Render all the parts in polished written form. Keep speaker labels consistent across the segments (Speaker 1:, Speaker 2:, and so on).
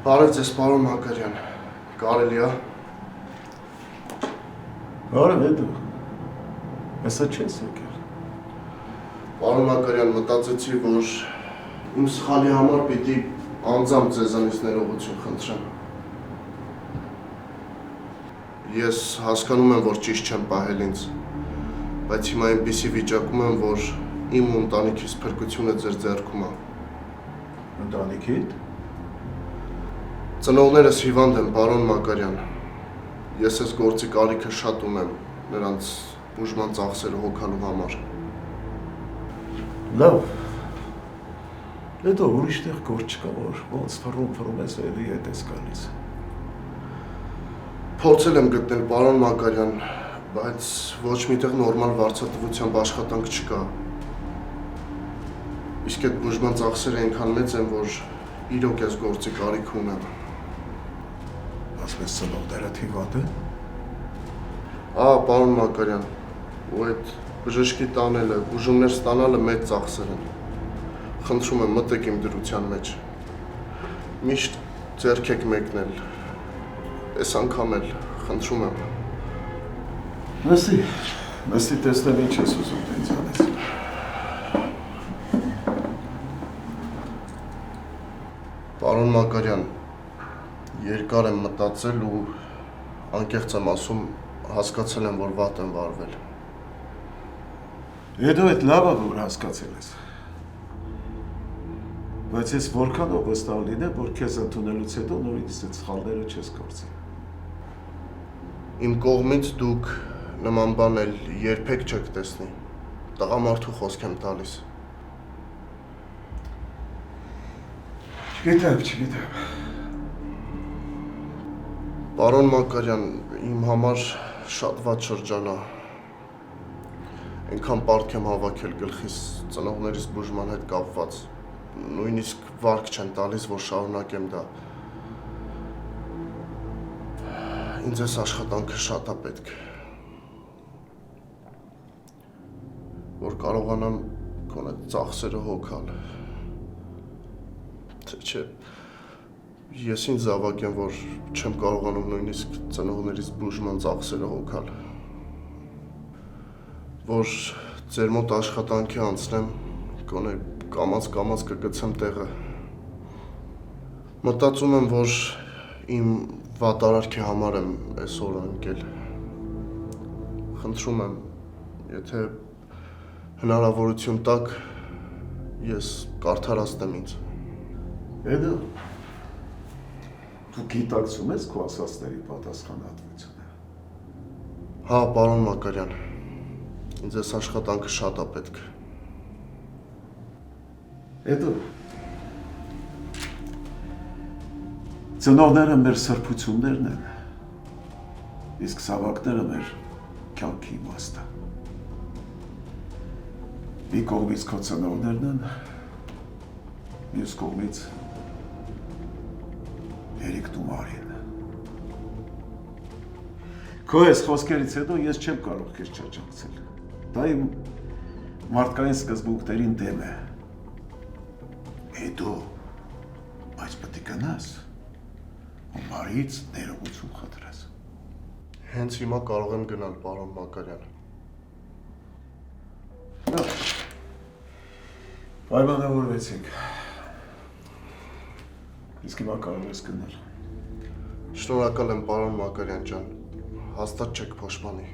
Speaker 1: Բարև ձեզ, պարոն Մակարյան, կարելի է։
Speaker 2: Բարև է դու, հեսա չես եկել։
Speaker 1: Պարոն Մակարյան, մտածեցի, որ իմ սխալի համար պիտի անձամբ ձեզանից ներողություն խնդրեմ։ Ես հասկանում եմ, որ ճիշտ չեմ պահել ինձ, բայց հիմա այնպիսի վիճակում եմ, որ իմ ու ընտանիքիս փրկությունը ձեր ձեռքում է։
Speaker 2: Ընտանիքիդ։
Speaker 1: Ծնողներս հիվանդ են, պարոն Մակարյան։ Ես այս գործի կարիքը շատ ունեմ նրանց բուժման ծախսերը հոգալու համար։
Speaker 2: Լավ։ Հետո ուրիշ տեղ գործ չկա, որ ոնց ֆռում ես էլի հետ ես գալիս։
Speaker 1: Փորձել եմ գտնել, պարոն Մակարյան, բայց ոչ միտեղ նորմալ վարձատրությամբ աշխատանք չկա։ Իսկ այդ բուժման ծախսերը այնքան մեծ են, որ իրոք այս գործի կարիք ունեմ։
Speaker 2: Ասես ծնողները հիվանդ են։
Speaker 1: Պարոն Մակարյան, ու այդ բժշկի տանելը, բուժումներ ստանալը մեծ ծախսեր են։ Խնդրում եմ, մտեք իմ դրության մեջ։ Միշտ ձեռք եք մեկնել։ Այս անգամ էլ, խնդրում եմ։
Speaker 2: Նստի տեսնել ինչ ես ուզում ինձանից։
Speaker 1: Պարոն Մակարյան, երկար եմ մտածել ու անկեղծ եմ ասում, հասկացել եմ, որ վատ եմ վարվել։
Speaker 2: Հետո այդ լավ է, որ հասկացել ես։ Բայց ես որքան վստահ լինեմ, որ քեզ ընդունելուց հետո նորից այդ սխալները չես գործի։
Speaker 1: Իմ կողմից դուք նման բան էլ երբեք չեք տեսնի։ Տղամարդու խոսք եմ տալիս։
Speaker 2: Չգիտեմ։
Speaker 1: Պարոն Մակարյան, իմ համար շատ վատ շրջան է։ Այնքան պարտք եմ հավաքել գլխիս ծնողներիս բուժման հետ կապված։ Նույնիսկ վարկ չեն տալիս, որ շարունակեմ դա։ Ինձ այս աշխատանքը շատ է պետք։ Որ կարողանամ գոնե ծախսերը հոգալ։ Չէ, ես ինձ զավակ եմ, որ չեմ կարողանում նույնիսկ ծնողներիս բուժման ծախսերը հոգալ։ Որ ձեր մոտ աշխատանքի անցնեմ, գոնե կամաց կգցեմ տեղը։ Մտածում եմ, որ իմ վատարարքի համար եմ այսօր ընկել։ Խնդրում եմ, եթե հնարավորություն տաք, ես կարդարացնեմ ինձ։
Speaker 2: Հետո դու գիտակցում ես քո ասածների պատասխանատվությունը։
Speaker 1: Պարոն Մակարյան, ինձ այս աշխատանքը շատ է պետք։
Speaker 2: Հետո ծնողները մեր սրբություններն են, իսկ զավակները մեր կյանքի իմաստը։ Մի կողմից քո ծնողներն են, մյուս կողմից Երիկն ու Մարին։ Քո այս խոսքերից հետո ես չեմ կարող քեզ չաջակցել։ Դա իմ մարդկային սկզբունքներին դեմ է։ Հետո, բայց պետք է գնաս ու Մարիից ներողություն խնդրես։
Speaker 1: Հենց հիմա կարող եմ գնալ, պարոն Մակարյան։
Speaker 2: Պայմանավորվեցինք։ Իսկ հիմա կարող ես գնալ։
Speaker 1: Շնորհակալ եմ, պարոն Մակարյան ջան, հաստատ չեք փոշմանի։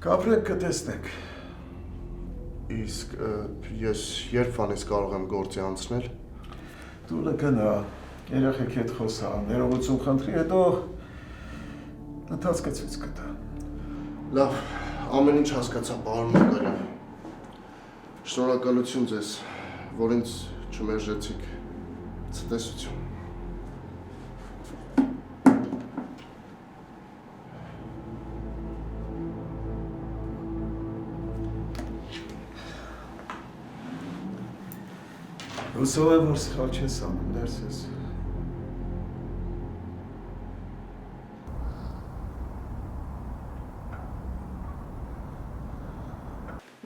Speaker 2: Կապրենք կտեսնենք։
Speaker 1: Իսկ ես երբ կարող եմ գործի անցնել։
Speaker 2: Դուրը գնա, երեխեք հետ խոսա, ներողություն խնդրի, հետո ընթացքը ցույց կտա։
Speaker 1: Լավ, ամեն ինչ հասկացա, պարոն Մակարյան։ Շնորհակալություն ձեզ, որ ինձ չմերժեցիք։ Ցտեսություն։
Speaker 2: Հուսով եմ, որ սխալ չես անում, դարձես։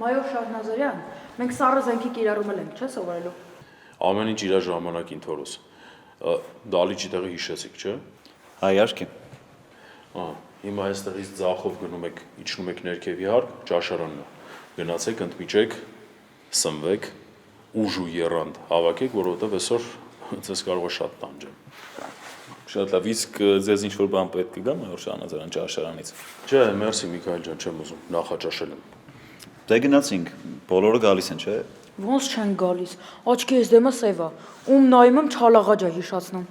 Speaker 3: Մայոր Շահնազարյան, մենք սառը զենքի կիրառում ենք, չէ՞ սովորելու։
Speaker 4: Ամեն ինչ իր ժամանակին, Թորոս։ Դալիճի տեղը հիշեցիք, չէ՞։
Speaker 5: Հայարքի։
Speaker 4: Հիմա այստեղից ձախով գնում եք, իջնում եք ներքևի հարկ, ճաշարանն է։ Գնացեք, ընդմիջեք, սնվեք, ուժ ու եռանդ հավաքեք, որովհետև այսօր ձեզ կարող է շատ տանջեմ։
Speaker 5: Շատ լավ, իսկ ձեզ ինչ-որ բան պետք կգա մայոր Շահնազարյան ճաշարանից։
Speaker 4: Չէ, մերսի Միքայել ջան, չեմ ուզում, նախաճաշել եմ։
Speaker 5: Դե գնացինք, բոլորը գալիս են, չէ՞։
Speaker 3: Ոնց չեն գալիս։ Աչքի ես դեմը սև է։ Ում նայում եմ չալաղաջ է հիշացնում։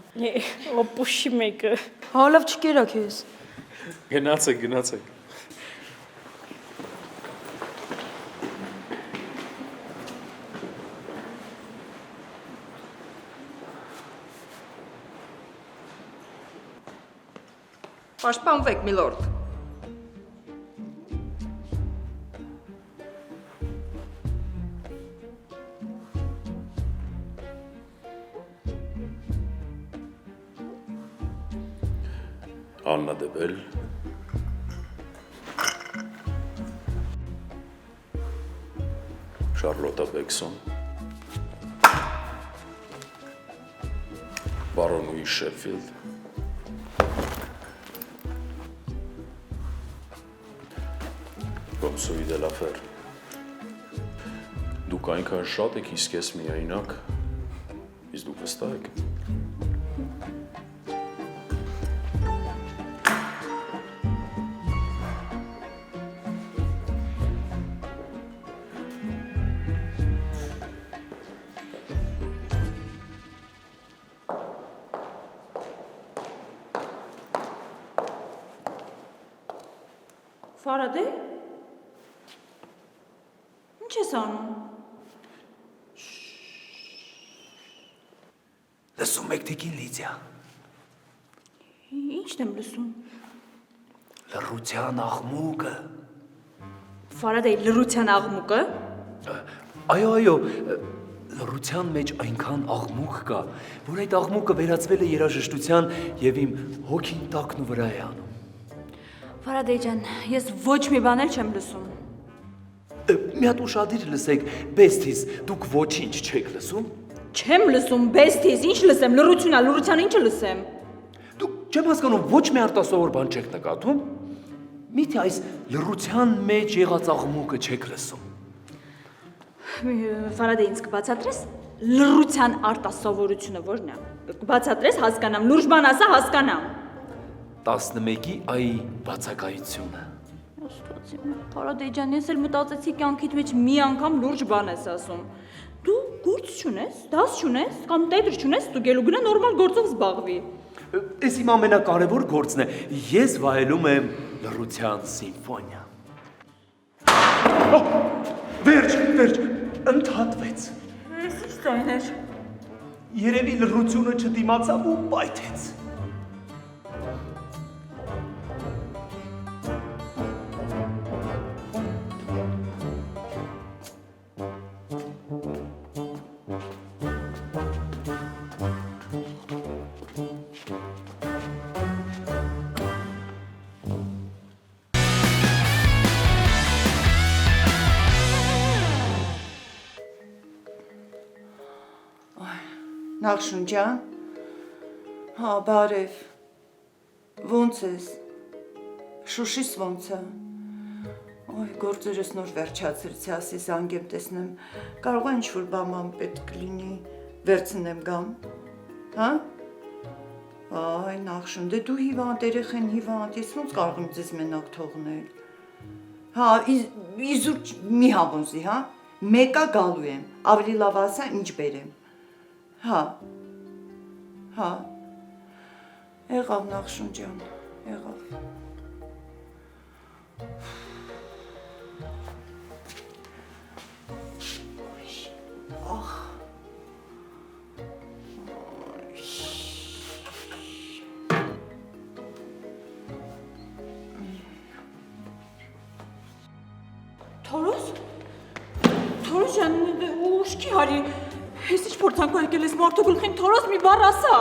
Speaker 6: Օպուշի մեկը։
Speaker 3: Հա լավ չկերա քեզ։
Speaker 4: Գնացեք, գնացեք։
Speaker 7: Պաշտպանվեք, միլորդ։
Speaker 4: Աննա Դեբել, Շարլոտա Բեքսոն, Բարոն Ուի Շեֆիլդ, Կոմսոյի Դելաֆեր։ Դուք այնքան շատ եք, իսկ ես միայնակ, իսկ դուք վստահ եք։
Speaker 6: Ֆարադե։ Ինչ ես անում։
Speaker 8: Լսում եք տիկին Լիդիա,
Speaker 6: Ինչն եմ լսում։
Speaker 8: լռության աղմուկը։
Speaker 6: Ֆարադե, լռության աղմուկը։
Speaker 8: Այո, լռության մեջ այնքան աղմուկ կա, որ այդ աղմուկը վերածվել է երաժշտության եւ իմ հոգին տակն ու վրա է անում։
Speaker 6: Ֆարադե ջան, ես ոչ մի բան էլ չեմ լսում։
Speaker 8: Մի հատ ուշադիր լսեք, բեստիս, դուք ոչինչ չեք լսում։
Speaker 6: Չեմ լսում, բեստիս, ինչ լսեմ, լռությունա, լռության ինչը լսեմ։
Speaker 8: Դուք չեմ հասկանում, ոչ մի արտասովոր բան չեք նկատում։ Միթե այս լռության մեջ եղած աղմուկը չեք լսում։
Speaker 6: Ֆարադե, ինձ կբացատրես լռության արտասովորությունը ո՞րն է։ Կբացատրես, հասկանամ, լուրջ բան ասա, հասկանամ։
Speaker 8: 11-ի այ բացակայությունը։
Speaker 6: Ֆարադե ջան, ես էլ մտածեցի կյանքիդ մեջ մի անգամ լուրջ բան ես ասում։ Դու գործ չունես, դաս չունես, կամ տետրը չունես, դու գելու գնա նորմալ գործով զբաղվի։
Speaker 8: Այս իմ ամենակարևոր գործն է։ Ես վայելում եմ լռության սիմֆոնիա։ Վերջ, ընդհատվեց։
Speaker 6: Ես ինչ տայներ։
Speaker 8: Երևի լռությունը չդիմացավ ու պայթեց։
Speaker 7: Նախշուն ջան, հա, բարև, ոնց ես, Շուշիս ոնց է, ոյ, գործերս նոր վերջացրեցի, ասի զանգեմ տեսնեմ, կարող է ինչ-որ բան պետք կլինի, վերցնեմ գամ, հա, այ, Նախշուն, դե դու հիվանդ, երեխեն հիվանդ, ես ոնց կարող եմ ձեզ մենակ թողնել, հա, իզուր մի հավոնզի, հա, մեկա գալու եմ, ավելի լավ ասա, ինչ բերեմ, հա, եղավ Նախշուն ջան, եղավ։ Ախ։
Speaker 6: Թորոս ջան, ուշքի հարի, ես ինչ փորձանք եկել ես մարդու գլխին, Թորոս մի բառ ասա։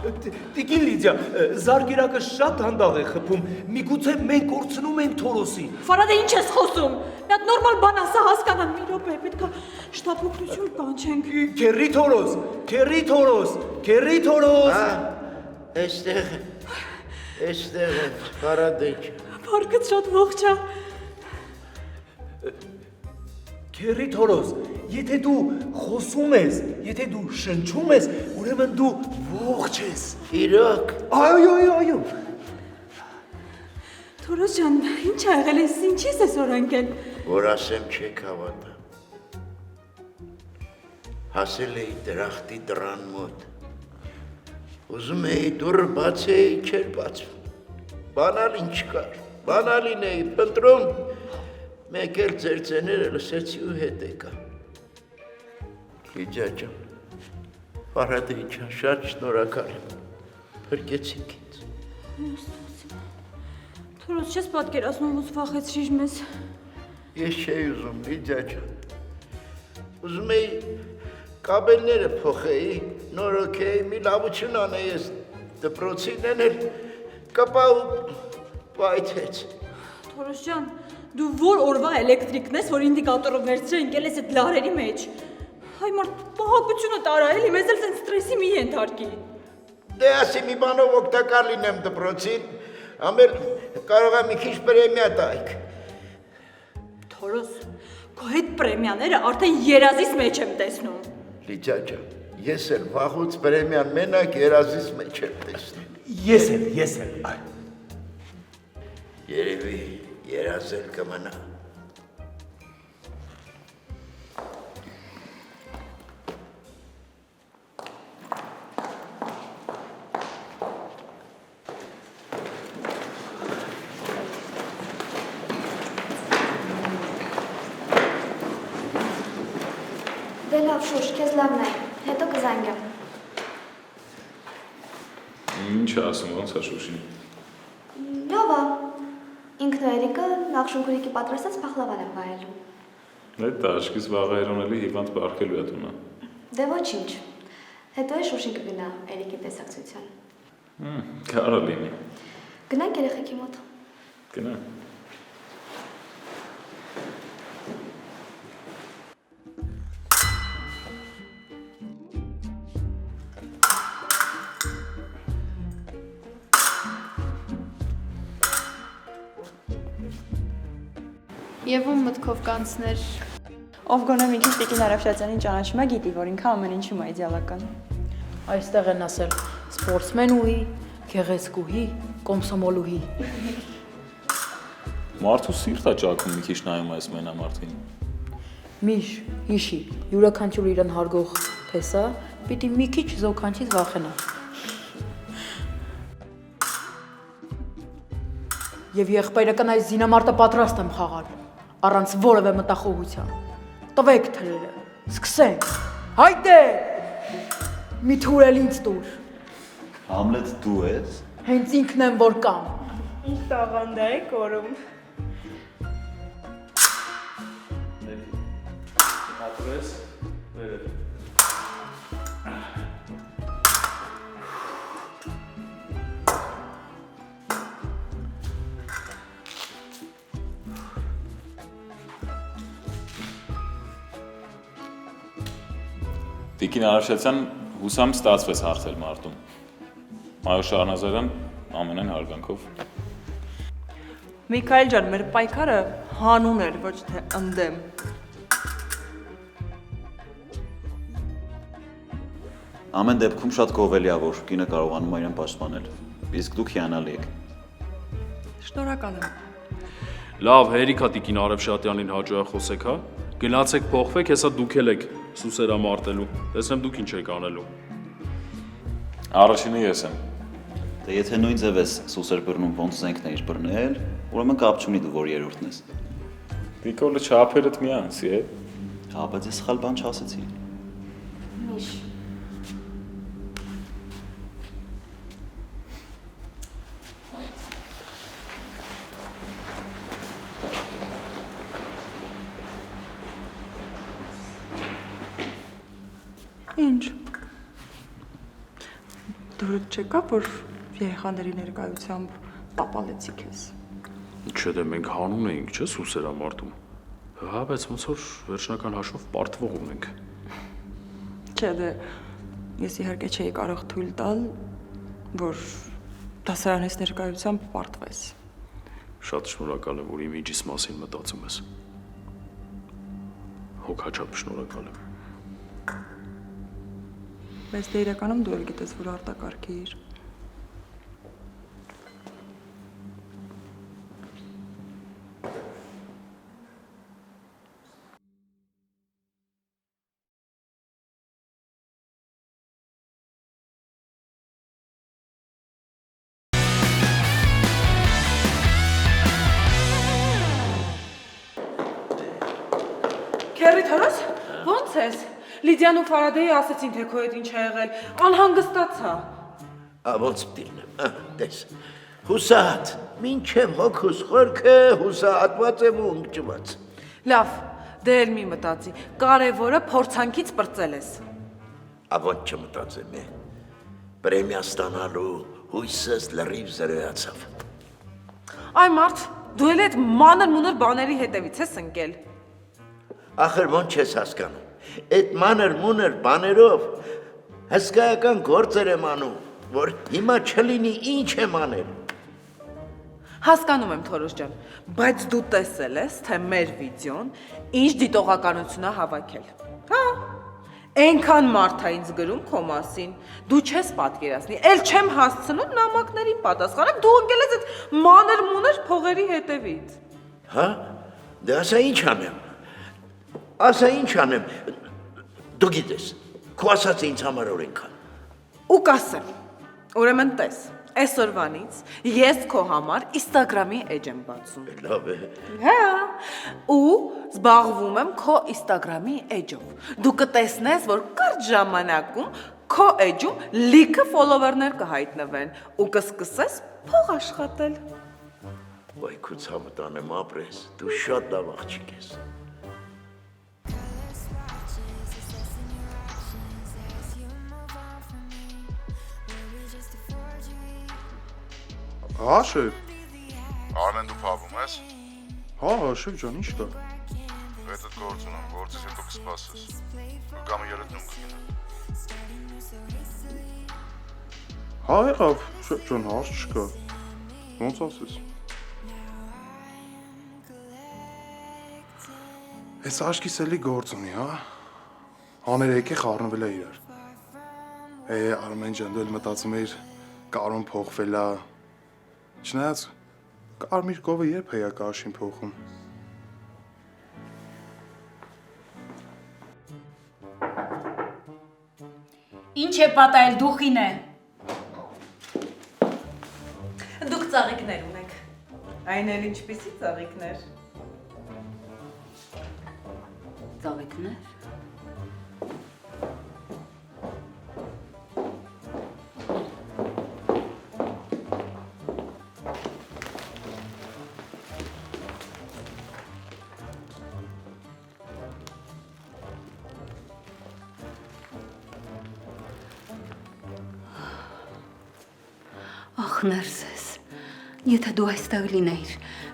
Speaker 8: Տիկին Լիդիա, զարգերակը շատ հանդաղ է խփում։ Միգուցե մենք կորցնում ենք Թորոսին։
Speaker 6: Ֆարադե, ինչ ես խոսում։ Մի հատ նորմալ բան ասա, հասկանամ, մի րոպե, պետքա շտապօգնություն կանչենք։
Speaker 8: Քերի Թորոս, Քերի Թորոս, Քերի Թորոս։
Speaker 9: Էստեղ է, Ֆարադեչ։
Speaker 6: Փառքդ շատ ողջ է։
Speaker 8: Քերի Թորոս, եթե դու խոսում ես, եթե դու շնչում ես, ուրեմն դու ողջ ես։
Speaker 9: Իրոք։
Speaker 8: Այո։
Speaker 6: Թորոս ջան, ինչ ա եղել ես, ինչի՞ս ես որ ընկել։
Speaker 9: Որ ասեմ չեք հավատա։ Հասել էի դրախտի դռան մոտ։ Ուզում էի դուռը բացեի, չէր բացվում։ Բանալին չկար, բանալին էի փնտրում, մեկ էլ ձեր ձեները լսեցի ու հետ եկա։ Լիդիա ջան, Ֆարադեի ջան, շատ շնորհակալ եմ, փրկեցիք ինձ։
Speaker 6: Թորոս, չես պատկերացնում, ոնց վախեցրիր մեզ։
Speaker 9: Ես չէի ուզում, Լիդիա ջան, ուզում էի կաբելները փոխեի, նորոգեի, մի լավություն անեի ես դպրոցին էլ կպա ու պայթեց։
Speaker 6: Թորոս ջան, դու որ օրվա էլեկտրիկն ես, որ ինդիկատորը վերցրել ընկել ես այդ լարերի մեջ։ Հայ մարդ, պահակությունը տարա էլի, մեզ էլ սենց ստրեսի մի ենթարկի։
Speaker 9: Դե ասի մի բանով օգտակար լինեմ դպրոցին, ամել կարող է մի քիչ պրեմիա տայք։
Speaker 6: Թորոս, քո հետ պրեմիաները արդեն երազիս մեջ եմ տեսնում։
Speaker 9: Լիդիա ջան, ես էլ վաղուց պրեմիան մենակ երազիս մեջ եմ տեսնում։
Speaker 8: Ես էլ։
Speaker 9: Երևի երազել կմնա։
Speaker 10: Դե լավ շուշ, քեզ լավն է, հետո կզանգեմ։
Speaker 5: Ինչ ասում, ոնց է Շուշին։
Speaker 10: Լավ է։ Ինքն ու Էրիկը նախ շունկուրիկի պատրաստած փախլավան են վայելում։
Speaker 5: Այդ տաշկից վաղը երոնելի հիվանդ պարքելու է տունը։
Speaker 10: Դե ոչինչ։ Հետո է Շուշին կգնա Էրիկի տեսակցության։
Speaker 5: Կարող լինի։
Speaker 10: Գնանք երեխեքի մոտ։
Speaker 5: Գնա։
Speaker 11: Եվ ում մտքով կանցներ։
Speaker 6: Ով գոնե մի քիչ Տիկին Արաֆշացյանին ճանաչում է, գիտի, որ ինքը ամեն ինչում է իդեալական։
Speaker 3: Այստեղ են ասել սպորտսմենուհի, գեղեցկուհի, կոմսոմոլուհի։
Speaker 5: Մարդու սիրտ է ճաքում մի քիչ նայում այս մենամարտին։
Speaker 3: Միշ, հիշի, յուրաքանչյուր իրան հարգող տեսա, պիտի մի քիչ զոքանչից վախենա։ Եվ եղբայրական այս զինամարտը պատրաստ եմ խաղալ, առանց որևէ մտախոհության։ Տվեք թրերը, սկսենք, հայտե, մի թուրել ինձ տուր։
Speaker 12: Համլետ դու ես։
Speaker 3: Հենց ինքն եմ, որ կամ։
Speaker 6: Ինչ տաղանդ է կորում։
Speaker 4: Հատվես, վերև։
Speaker 5: Տիկին Արաֆշացյան հուսամ ստացվեց հարցել մարտում։ Մայոր Շահնազարյան ամենայն հարգանքով։
Speaker 7: Միքայել ջան, մեր պայքարը հանուն էր, ոչ թե ընդդեմ։
Speaker 12: Ամեն դեպքում շատ գովելի է, որ կինը կարողանում է իրեն պաշտպանել։ Իսկ դուք հիանալի եք։
Speaker 7: Շնորհակալ եմ։
Speaker 4: Լավ, հերիքա Տիկին Արաֆշատյանին հաջողակ խոսեք, հա։ Գնացեք փոխվեք, հեսա դուք էլ եք սուսերա մարտելու։ Տեսնեմ դուք ինչ եք անելու։
Speaker 5: Առաջինը ես եմ։
Speaker 12: Դե եթե նույն ձև ես սուսեր բռնում, ոնց զենքն էիր բռնել, ուրեմն կապ չունի դու որ երրորդն ես։
Speaker 5: Դիկոլը չափերդ մի անցի է։
Speaker 12: Հա, բայց ես սխալ բան չասեցի։
Speaker 10: Միշ։
Speaker 7: Ինչ։ Դուրդ չեկա, որ երեխաների ներկայությամբ տապալեցի քեզ։
Speaker 4: Չէ դե մենք հանուն էինք, չէ՞ սուսերամարտում։ Հա, բայց ոնց որ վերջնական հաշվով պարտվող ունենք։
Speaker 7: Չէ դե, ես իհարկե չէի կարող թույլ տալ, որ դասարանից ներկայությամբ պարտվես։
Speaker 4: Շատ շնորհակալ եմ, որ իմիջիս մասին մտածում ես։ Հոգաչափ շնորհակալ եմ։
Speaker 7: Բայց դե իրականում դու էլ գիտես, որ արտակարգի իր։
Speaker 3: Քերի թորս, ո՞նց ես։ Լիդիան ու Ֆարադեի ասեցին, թե քո հետ ինչ է եղել, անհանգստացա։
Speaker 9: Ոնց դինեմ, տես։ Հուսահատ, մինչև հոգուս խորքը հուսահատված եմ ու ընկճված։
Speaker 3: Լավ, դե էլ մի մտածի, կարևորը փորձանքից պրծել ես։
Speaker 9: Ոնց չմտածեմ է։ Պրեմիա ստանալու հույսս լրիվ զրոյացավ։
Speaker 3: Այ մարդ, դու էլ այդ մանր-մունր բաների հետևից ես ընկել։
Speaker 9: Ախր ոնց չես հասկանում։ Այդ մանր-մունր բաներով հսկայական գործեր եմ անում, որ հիմա չլինի ինչ եմ անել։
Speaker 3: Հասկանում եմ Թորոս ջան, բայց դու տեսել ես, թե մեր վիդեոն ինչ դիտողականություն է հավաքել։ Հա, այնքան մարդ է ինձ գրում քո մասին, դու չես պատկերացնի, էլ չեմ հասցնում նամակներին պատասխանել, դու ընկել ես այդ մանր-մունր փողերի հետևից։
Speaker 9: Հա, դե ասա ինչ անեմ։ Ասա ինչ անեմ, դու գիտես, քո ասածը ինձ համար օրենք է։
Speaker 3: Ու կասեմ, ուրեմն տես, այսօրվանից ես քո համար Instagram-ի էջ եմ բացում։
Speaker 9: Լավ է։
Speaker 3: Հա, ու զբաղվում եմ քո Instagram-ի էջով։ Դու կտեսնես, որ կարճ ժամանակում քո էջում լիքը ֆոլովերներ կհայտնվեն ու կսկսես փող աշխատել։
Speaker 9: Վայ քո ցավը տանեմ ապրես, դու շատ լավ աղջիկ ես։
Speaker 1: Հա, շեֆ։
Speaker 13: Արմեն դու փավում ես։
Speaker 1: Հա, շեֆ ջան, ինչ կա։
Speaker 13: Պետդ գործ ունեմ, գործից հետո կսպասես։ Կամ երեքնում կգինեմ։
Speaker 1: Հա, եղավ, շեֆ ջան, հարց չկա։ Ոնց ասես։ Այս աշկիս էլի գործ ունի, հա։ Հաներ եկե խառնվել է իրար։ Արմեն ջան, դու էլ մտածում էիր կարոն փոխվել է։ Չնայած կարմիր կովը երբ է կաշին փոխում։
Speaker 6: Ինչ է պատահել, դուխին է։
Speaker 3: Դուք ծաղիկներ ունեք։ Այն էլ ինչպիսի ծաղիկներ։
Speaker 6: Ծաղիկներ։
Speaker 14: Ախ, Ներսես, եթե դու այստեղ լինեիր,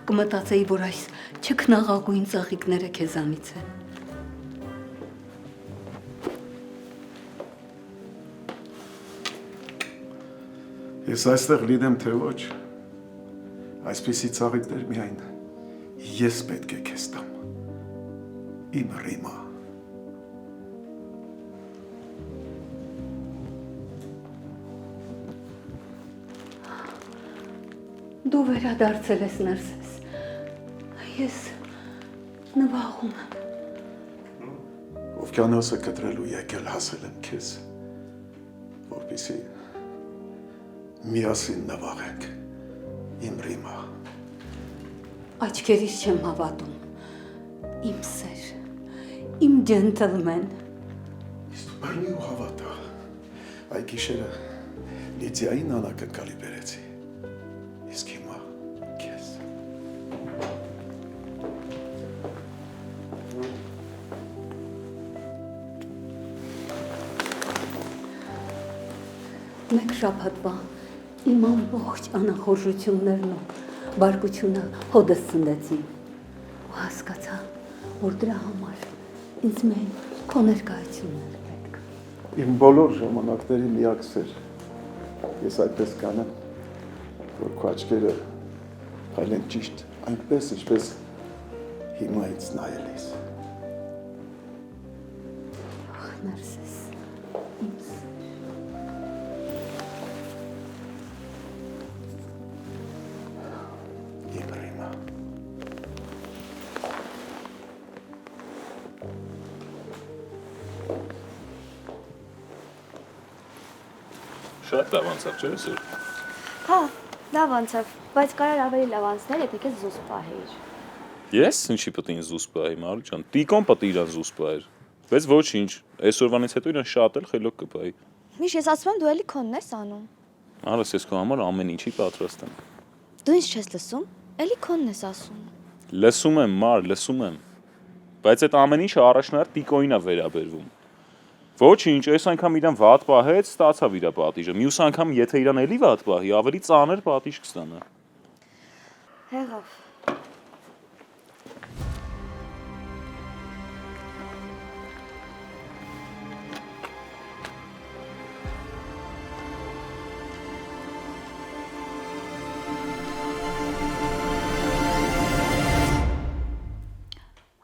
Speaker 14: կմտածեի, որ այս չքնաղագույն ծաղիկները քեզանից են։
Speaker 2: Ես այստեղ լինեմ, թե ոչ, այսպիսի ծաղիկներ միայն ես պետք է քեզ տամ։ Իմ Ռիմա։
Speaker 14: Դու վերադարձել ես, Ներսես։ Ես նվաղում եմ։
Speaker 2: Օվկիանոսը կտրելու եկել հասել եմ քեզ, որպեսզի միասին նվաղենք, իմ Ռիմա։
Speaker 14: Աչքերիս չեմ հավատում։ Իմ սեր, իմ ջենտլմեն։
Speaker 2: Իսկ բռնի ու հավատա։ Այդ գիշերը Լիդիային անակնկալի բերեցի։ Իսկ հիմա քեզ։
Speaker 14: Մեկ շաբաթվա իմ ամբողջ անախորժություններն ու բարկությունը հոդս ցնդեցին։ Ու հասկացա, որ դրա համար ինձ մեն քո ներկայությունն էր պետք։
Speaker 2: Իմ բոլոր ժամանակների միակ սեր։ Ես այդպես կանեմ, որ քո աչքերը փայլեն ճիշտ այնպես, ինչպես հիմա ինձ նայել ես։
Speaker 14: Ախ, Նարսես, իմ սեր։
Speaker 2: Իբրիմա։
Speaker 5: Շատ լավ անցավ, չէ՞ սեր։
Speaker 10: Հա, լավ անցավ, բայց կարար ավելի լավ անցներ, եթե քեզ զուսպ պահեիր։
Speaker 5: Ես ինչի պետք է ինձ զուս պահի, Մարի ջան։ Տիկոն պետք է իրան զուս պահեր։ Բայց ոչինչ, այսօրվանից հետո իրան շատ էլ խելոք կպահի։
Speaker 10: Միշտ ես ասում եմ դու էլի քոնն ես անում։
Speaker 5: Արս ես քո համար ամեն ինչի պատրաստ եմ։
Speaker 10: Դու ինձ չես լսում, էլի քոնն ես ասում։
Speaker 5: Լսում եմ, Մար, լսում եմ։ Բայց այդ ամեն ինչը առաջնահերթ Տիկոյին է վերաբերվում։ Ոչինչ, այս անգամ իրան վատ պահեց, ստացավ իր պատիժը։ Մյուս անգամ եթե իրան էլի վատ պահի, ավելի ծանր պատիժ կստանա։
Speaker 10: Հեղավ։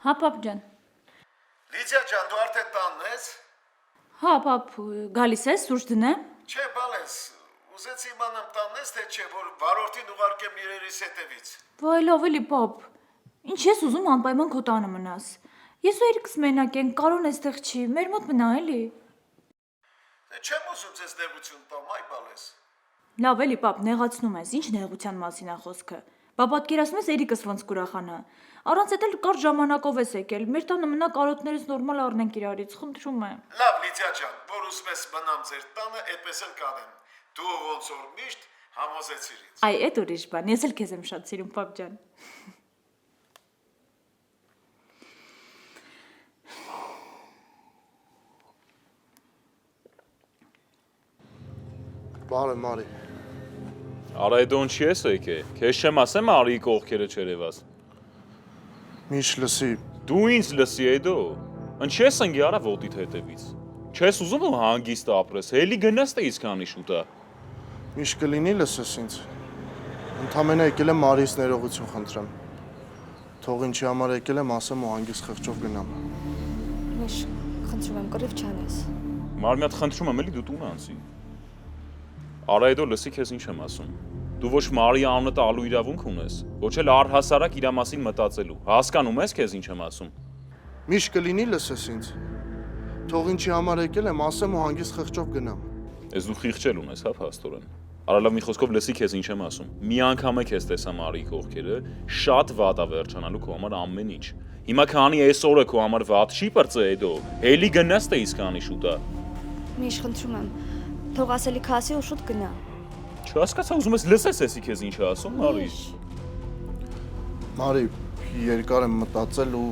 Speaker 6: Հա, պապ ջան։
Speaker 2: Լիդիա ջան, դու արդեն տանն ես։
Speaker 6: Հա, պապ, գալիս ես, սուրճ դնեմ։
Speaker 2: Չէ, բալես, ուզեցի իմանամ տանն ես, թե չէ, որ վարորդին ուղարկեմ իրերիս հետևից։
Speaker 6: Վայ, լավ էլի, պապ։ Ինչ ես ուզում անպայման քո տանը մնաս։ Ես ու երիկս մենակ ենք, Կարոն էստեղ չի, մեր մոտ մնա էլի։
Speaker 2: Դե չեմ ուզում ձեզ նեղություն տամ, այ բալես։
Speaker 6: Լավ էլի, պապ, նեղացնում ես, ինչ նեղության մասին է խոսքը։ Բա պատկերացնում ես երիկս ոնց կուրախանա։ Առանց էդ էլ կարճ ժամանակով ես եկել, մեր տանը մնա կարոտներից նորմալ առնենք իրարից, խնդրում եմ։
Speaker 2: Լավ, Լիդիա ջան, որ ուզում ես մնամ ձեր տանը, այդպես էլ կանեմ։ Դու ոնց որ միշտ համոզեցիր ինձ։
Speaker 6: Այ, էդ ուրիշ բան, ես էլ քեզ եմ շատ սիրում, պապ ջան։
Speaker 1: Բարը Մարի։
Speaker 5: Արա այդ ոնց ես եկե։ Քեզ չեմ ասեմ Արիի կողքերը չերևաս։
Speaker 1: Միշտ լսի։
Speaker 5: Դու ինձ լսի էդո։ Ինչ ես ընկի արա ոտիդ հետևից։ Չես ուզում ու հանգիստ ապրես, հելի գնաս թե իսկանի շուտա։
Speaker 1: Միշտ կլինի լսես ինձ։ Ընդամենը եկել եմ Մարիից ներողություն խնդրեմ։ Թող ինչի համար եկել եմ, ասեմ ու հանգիստ խղճով գնամ։
Speaker 10: Միշ, խնդրում եմ, կռիվ չանես։
Speaker 5: Մարմի հատ խնդրում եմ էլի դու տուն անցի։ Արա էդո լսի քեզ ինչ եմ ասում։ Դու ոչ Մարիի անունը տալու իրավունք ունես, ոչ էլ առհասարակ իր մասին մտածելու։ Հասկանում ես քեզ ինչ եմ ասում։
Speaker 1: Միշտ կլինի լսես ինձ։ Թող ինչի համար եկել եմ, ասեմ ու հանգիստ խղճով գնամ։
Speaker 5: Ես դու խիղճել ունես, հա, փաստորեն։ Արա լավ մի խոսքով լսի քեզ ինչ եմ ասում։ Մի անգամ է քեզ տեսա Մարիի կողքերը, շատ վատ է վերջանալու քո համար ամեն ինչ։ Հիմա քանի այսօրը քո համար վատ չի բրծե էդո։ Հելի գնաս թե իսկանի շուտա։
Speaker 10: Միշ, խնդրում եմ, թող ասելիքը ասի ու շուտ գնա։
Speaker 5: Չհասկացա, ուզում ես լսես էսի քեզ ինչ է ասում, Մարի։
Speaker 1: Մարի, երկար եմ մտածել ու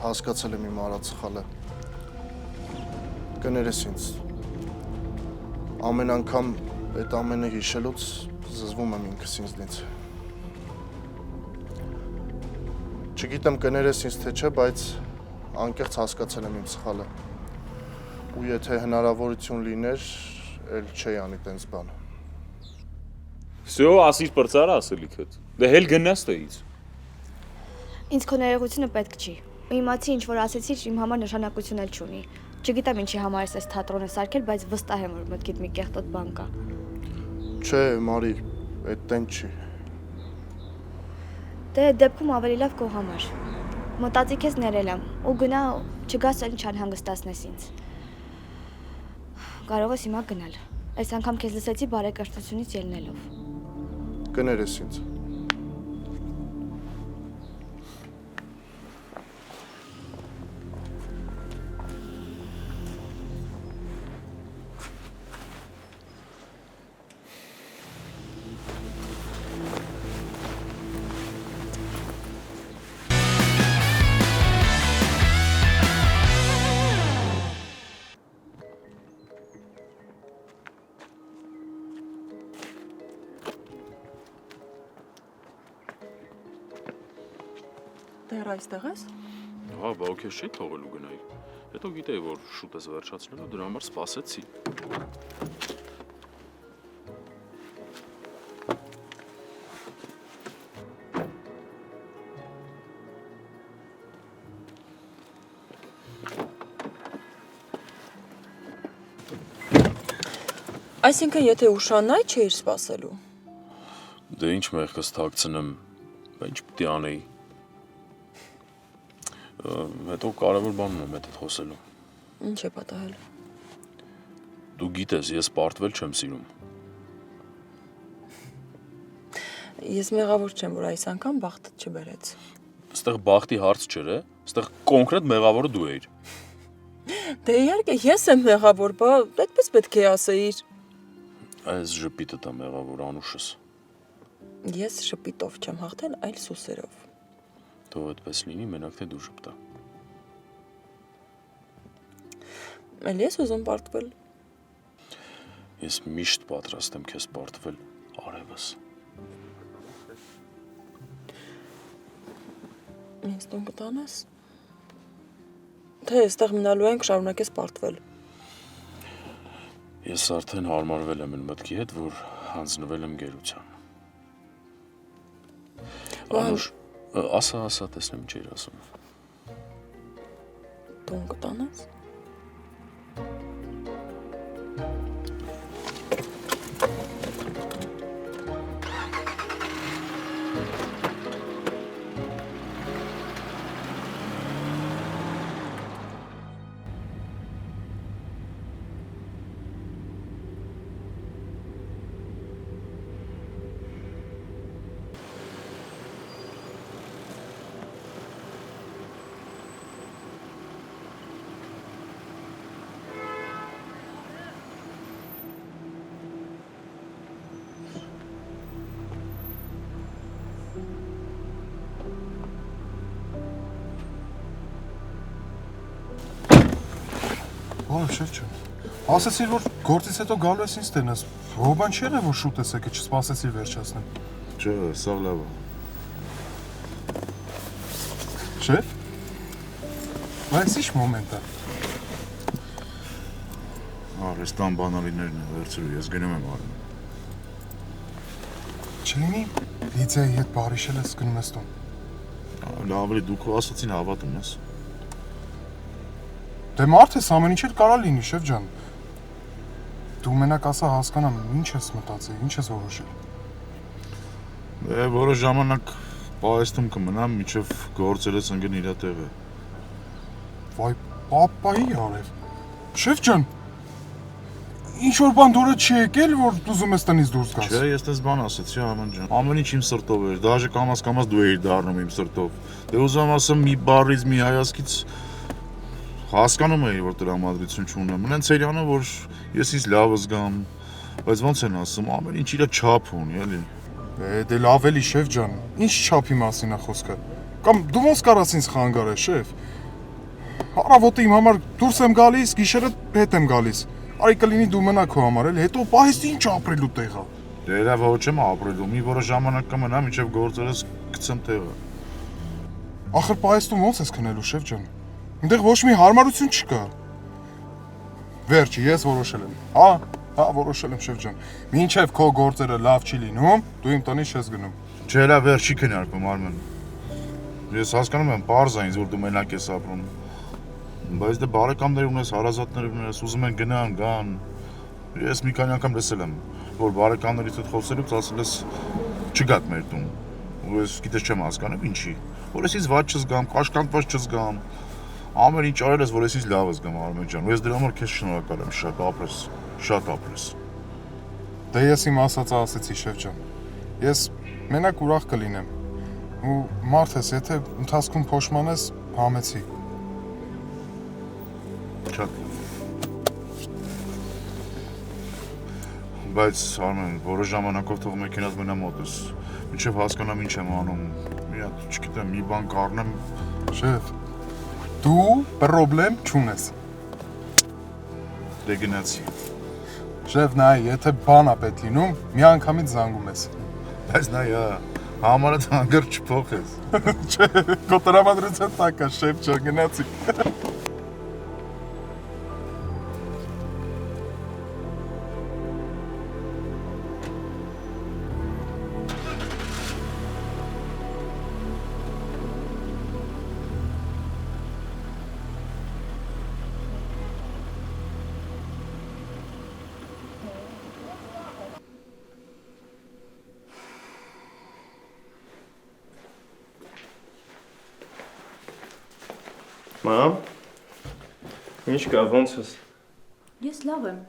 Speaker 1: հասկացել եմ իմ արած սխալը։ Կներես ինձ։ Ամեն անգամ այդ ամենը հիշելուց զզվում եմ ինքս ինձնից։ Չգիտեմ կներես ինձ թե չէ, բայց անկեղծ հասկացել եմ իմ սխալը։ Ու եթե հնարավորություն լիներ, էլ չէի անի տենց բան։
Speaker 5: Всё, ասիր բրծար ասելիքդ։ Դե հել գնաս տեից։
Speaker 10: Ինձ քո ներողությունը պետք չի։ Իմացի ինչ որ ասեցիր, իմ համար նշանակություն էլ չունի։ Չգիտեմ ինչի համար ես այս թատրոնը սարքել, բայց վստահ եմ, որ մտքիդ մի կեղտոտ բան կա։
Speaker 1: Չէ, Մարի, այդ տենց չի։
Speaker 10: Դե դեպքում ավելի լավ քո համար։ Մտածի քեզ ներել եմ, ու գնա, չգաս էլ ինչ անհանգստացնես ինձ։ Կարող ես հիմա գնալ։ Այս անգամ քեզ լսեցի բարեկրթությունից ելնելով։
Speaker 1: Կներես ինձ։
Speaker 15: դեռ այստեղ ես։
Speaker 4: Հա, բա օքեյ չի թողելու գնայի։ Հետո գիտեի, որ շուտ ես վերջացնելու, դրա համար սպասեցի։
Speaker 15: Այսինքն, եթե ուշանայի, չէիր սպասելու։
Speaker 4: Դե ինչ մեղքս թաքցնեմ, ինչ պիտի անեի։ Հետո կարևոր բան ունեմ հետդ խոսելու։
Speaker 15: Ինչ է պատահել։
Speaker 4: Դու գիտես, ես պարտվել չեմ սիրում։
Speaker 15: Ես մեղավոր չեմ, որ այս անգամ բախտդ չբերեց։
Speaker 4: Ստեղ բախտի հարց չէր, ստեղ կոնկրետ մեղավորը դու էիր։
Speaker 15: Դե իհարկե, ես եմ մեղավոր, բա այդպես պետք է ասեիր։
Speaker 4: Այս ժպիտը տա մեղավոր անուշս։
Speaker 15: Ես շպիտով չեմ հաղթել, այլ սուսերով։
Speaker 4: Թող այդպես լինի, մենակ թե դու ժպտա։
Speaker 15: Էլ ես ուզում պարտվել։
Speaker 4: Ես միշտ պատրաստ եմ քեզ պարտվել արևս։
Speaker 15: Ինձ տուն կտանես։ Թե այստեղ մնալու ենք շարունակես պարտվել։
Speaker 4: Ես արդեն հարմարվել եմ այն մտքի հետ, որ հանձնվել եմ գերության։ Անուշ, ասա, տեսնեմ ինչ էր ասում։
Speaker 15: Տուն կտանես։
Speaker 16: Բարև շերջան, ասեցիր, որ գործից հետո գալու ես ինձ տենես, հոբան չի եղել, որ շուտ ես եկել, չսպասեցիր վերջացնեմ։
Speaker 13: Չէ, սա լավ է։
Speaker 16: Շեֆ, այս ինչ մոմենտ է։
Speaker 13: Այս տան բանալիներն է վերցրու, ես գնում եմ արում։
Speaker 16: Չլինի, Լիձայի հետ բարիշել ես գնում ես տուն։
Speaker 13: Լավ է, դու քո ասացին հավատում ես։
Speaker 16: Դե մարդ ես, ամեն ինչ էլ կարա լինի, շեֆ ջան։ Դու մենակ ասա հասկանամ, ինչ ես մտածել, ինչ ես որոշել։
Speaker 13: Դե որոշ ժամանակ պահեստում կմնամ, մինչև գործերս ընկնի իր տեղը։
Speaker 16: Վայ, պապայի արև։ Շեֆ ջան, ինչ-որ բան դուրը չի եկել, որ ուզում ես տնից դուրս գաս։
Speaker 13: Չէ, ես տես բան ասեցի, Արման ջան։ Ամեն ինչ իմ սրտով էր, դաժե կամաց դու էիր դառնում իմ սրտով։ Դե ուզում ասեմ մի բառից, մի հայացքից հասկանում էի, որ տրամադրություն չունեմ։ Մնան Ցերյանը, որ ես ինձ լավ զգամ, բայց ոնց են ասում, ամեն ինչ իր չափ ունի, էլի։
Speaker 16: Դե լավ էլի, շեֆ ջան, ինչ չափի մասին է խոսքը։ Կամ դու ոնց կարաս ինձ խանգարել, շեֆ։ Առավոտը իմ համար դուրս եմ գալիս, գիշերը հետ եմ գալիս։ Արի կլինի դու մնա քո համար, էլի, հետո պահեստի ինչ ապրելու տեղ է։
Speaker 13: Դե լավ, ոչ եմ ապրելու, մի որոշ ժամանակ կմնամ, մինչև գործերս գցեմ տեղը։
Speaker 16: Ախր պահեստում ոնց ես քնելու, շեֆ ջան։ Այնտեղ ոչ մի հարմարություն չկա։ Վերջի, ես որոշել եմ։ Հա, որոշել եմ, շեֆ ջան։ Մինչև քո գործերը լավ չի լինում, դու իմ տնից չես գնում։
Speaker 13: Չէ, լավ, վերջի քննարկում, Արմեն։ Ես հասկանում եմ, պարզ է ինձ, որ դու մենակ ես ապրում։ Բայց դե բարեկամներ ունես, հարազատներ ունես, ուզում են գնան, գան։ Ես մի քանի անգամ լսել եմ, որ բարեկամներից հետ խոսելուց ասել ես չգաք մեր տուն։ Ու ես գիտես չեմ հասկանում ինչի։ Որ ես ինձ ված չզգամ, կաշկանդված չզգամ։ Ամեն ինչ արել ես, որ ես ինձ լավ զգամ, Արմեն ջան։ Ու ես դրա համար քեզ շնորհակալ եմ, շատ ապրես։
Speaker 16: Դե ես իմ ասածը ասեցի, շեֆ ջան։ Ես մենակ ուրախ կլինեմ։ Ու մարդ ես, եթե ընթացքում փոշմանես, համեցի։
Speaker 13: Շատ լավ։ Բայց Արմեն, որոշ ժամանակով թող մեքենաս մնա մոտս։ Մինչև հասկանամ ինչ եմ անում։ Մի հատ, չգիտեմ, մի բան կառնեմ։
Speaker 16: Շեֆ, դու պրոբլեմ չունես։
Speaker 13: Դե գնացի։
Speaker 16: Շեֆ, նայ, եթե բան է պետք լինում, մի անգամից զանգում ես։
Speaker 13: Բայց նայ, Համարը հանգր չփոխես։
Speaker 16: Չէ, քո տրամադրության տակ է, շեֆ ջան, գնացի։
Speaker 17: Մամ, ինչ կա, ոնց ես։
Speaker 6: Ես լավ եմ։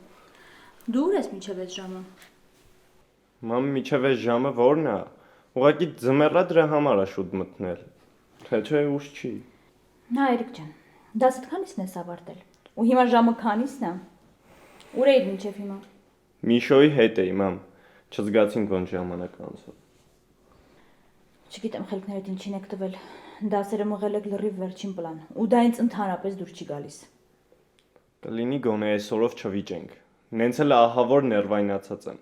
Speaker 6: Դու ուր ես մինչև այս ժամը։
Speaker 17: Մամ, մինչև այս ժամը ո՞րն է։ Ուղղակի ձմեռա դրա համար է շուտ մտնել։ Թե ուշ չի։
Speaker 6: Նա Էրիկ ջան, դասդ քանիսն ես ավարտել։ Ու հիմա ժամը քանիսն է։ Ուր էիր մինչև հիմա։
Speaker 17: Միշոյի հետ էի, մամ։ Չզգացինք ոնց ժամանակ անցավ։
Speaker 6: Չգիտեմ խելքներդ ինչին եք տվել։ Դասերը մղել եք լրիվ վերջին պլան, ու դա ինձ ընդհանրապես դուր չի գալիս։
Speaker 17: Կլինի գոնե այսօրով չվիճենք։ Նենց էլ ահավոր ներվայնացած եմ։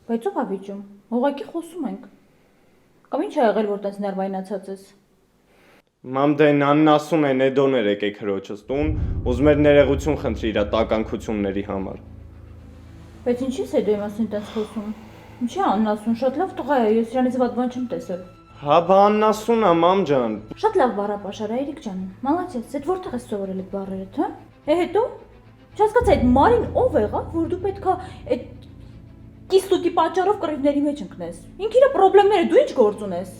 Speaker 6: Բայց ո՞վ է վիճում։ Ուղղակի խոսում ենք։ Կամ ինչ ա եղել, որ տես ներվայնացած ես։
Speaker 17: Մամ, դե նանն ասում է նեդոներ եկեք հրոջս տուն, ուզում էր ներողություն խնդրի իր տականքությունների համար։
Speaker 6: Բայց ինչի՞ս է դու իմ ասին տես խոսում։ Ինչի անն ասում, շատ լավ տղա է, ես իրանից վատ բան չեմ տեսել։
Speaker 17: Հա, բանն ասուն է, մամ ջան։
Speaker 6: Շատ լավ բառապաշար է, Էրիկ ջան։ Մալացես, այդ որտեղ ես սովորել այդ բառերը, թե՞։ Հետո չհասկացա այդ Մարին ով եղավ, որ դու պետքա այդ կիսուտի պատճառով կռիվների մեջ ընկնես։ Ինքն իր խնդիրները դու ինչ գործ ունես։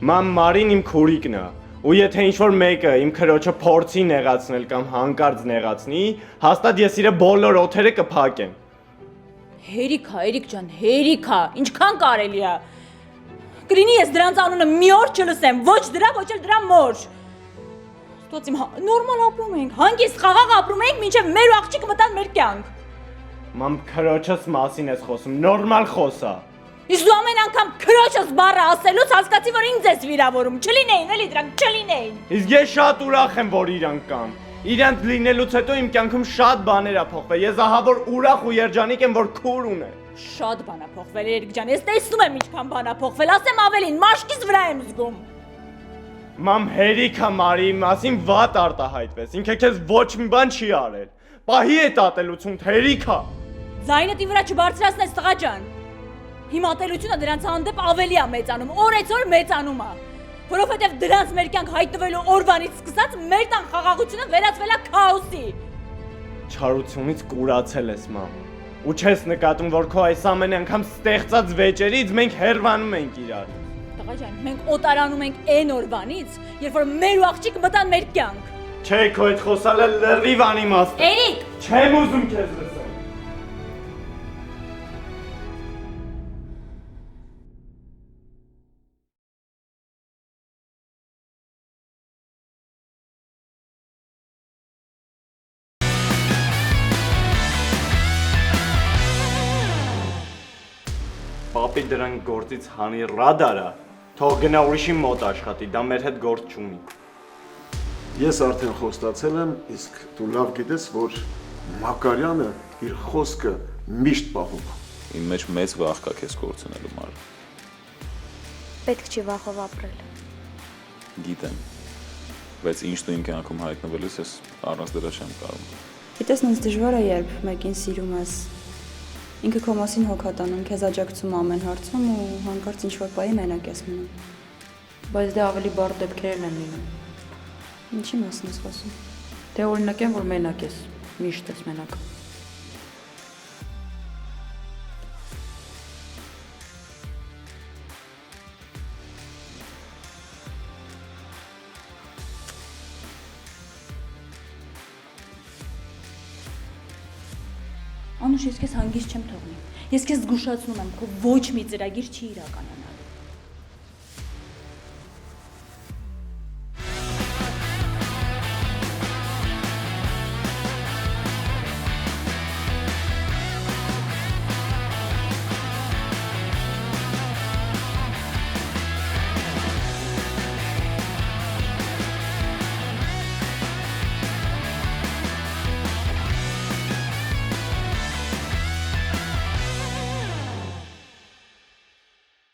Speaker 17: Մամ, Մարին իմ քուրիկն է։ Ու եթե ինչ-որ մեկը իմ քրոջը փորձի նեղացնել կամ հանկարծ նեղացնի, հաստատ ես իր բոլոր օթերը կփակեմ։
Speaker 6: Հերիքա, Էրիկ ջան, հերիքա, ինչքան կարելի է։ Կլինի ես դրանց անունը մի օր չլսեմ, ոչ դրա, ոչ էլ դրա մոր։ Ստոց իմ նորմալ ապրում ենք, հանգիստ խաղաղ ապրում ենք, մինչև մեր աղջիկը մտան մեր կյանք։
Speaker 17: Մամ, քրոջս մասին ես խոսում, նորմալ խոսա։
Speaker 6: Իսկ դու ամեն անգամ քրոջս բառը ասելուց հասկացի, որ ինձ ես վիրավորում, չլինեին, էլի դրանք չլինեին։
Speaker 17: Իսկ ես շատ ուրախ եմ, որ իրանք կան։ Իրանք լինելուց հետո իմ կյանքում շատ բաներ ա փոխվել։ Ես ահա որ ուրախ ու երջանիկ եմ, որ քուր ունեմ։
Speaker 6: Շատ բան ա փոխվել, Էրիկ ջան, ես տեսնում եմ ինչքան բան ա փոխվել, ասեմ ավելին, մաշկից վրա եմ զգում։
Speaker 17: Մամ, հերիքա Մարի մասին վատ արտահայտվես, ինքը քեզ ոչ մի բան չի արել։ Պահի է տատելություն, հերիքա։
Speaker 6: Ձայնդ ի վրա չբարձրացնես տղա ջան։ Հիմա ատելությունը դրանց հանդեպ ավելի ա մեծանում, օրեցօր մեծանում ա։ Որովհետև դրանց մեր կյանք հայտնվելու օրվանից սկսած մեր տան խաղաղությունը վերածվել է քաոսի։
Speaker 17: Չարությունից կուրացել ես, մամ։ Ու չես նկատում, որ քո այս ամեն անգամ ստեղծած վեճերից մենք հեռվանում ենք իրար։
Speaker 6: Տղա ջան, մենք օտարանում ենք այն օրվանից, երբ որ մեր ու աղջիկը մտան մեր կյանք։
Speaker 17: Չէ, քո այդ խոսալը լրիվ անիմաստ է։
Speaker 6: Էրիկ,
Speaker 17: չեմ ուզում քեզ լսել։ Պապի դրան գործից հանի ռադարա, թող գնա ուրիշի մոտ աշխատի, դա մեր հետ գործ չունի։
Speaker 2: Ես արդեն խոստացել եմ, իսկ դու լավ գիտես, որ Մակարյանը իր խոսքը միշտ պահում է։
Speaker 5: Իմ մեջ մեծ վախ կա քեզ կորցնելու Մար։
Speaker 10: Պետք չի վախով ապրել։
Speaker 5: Գիտեմ, բայց ինչ դու իմ կյանքում հայտնվելուց ես առանց դրա չեմ կարող։
Speaker 18: Գիտես, ինձ դժվար է, երբ մեկին սիրում ես։ Ինքը քո մասին հոգատանում, քեզ աջակցում ամեն հարցում ու հանկարծ ինչ-որ պահի մենակ ես մնում։
Speaker 3: Բայց դե ավելի բարդ դեպքերն են լինում։
Speaker 18: Ինչի մասին ես խոսում։
Speaker 3: Դե օրինակ են, որ մենակ ես, միշտ ես մենակ։
Speaker 6: Անուշ, ես քեզ հանգիստ չեմ թողնի։ Ես քեզ զգուշացնում եմ, քո ոչ մի ծրագիր չի իրականանա։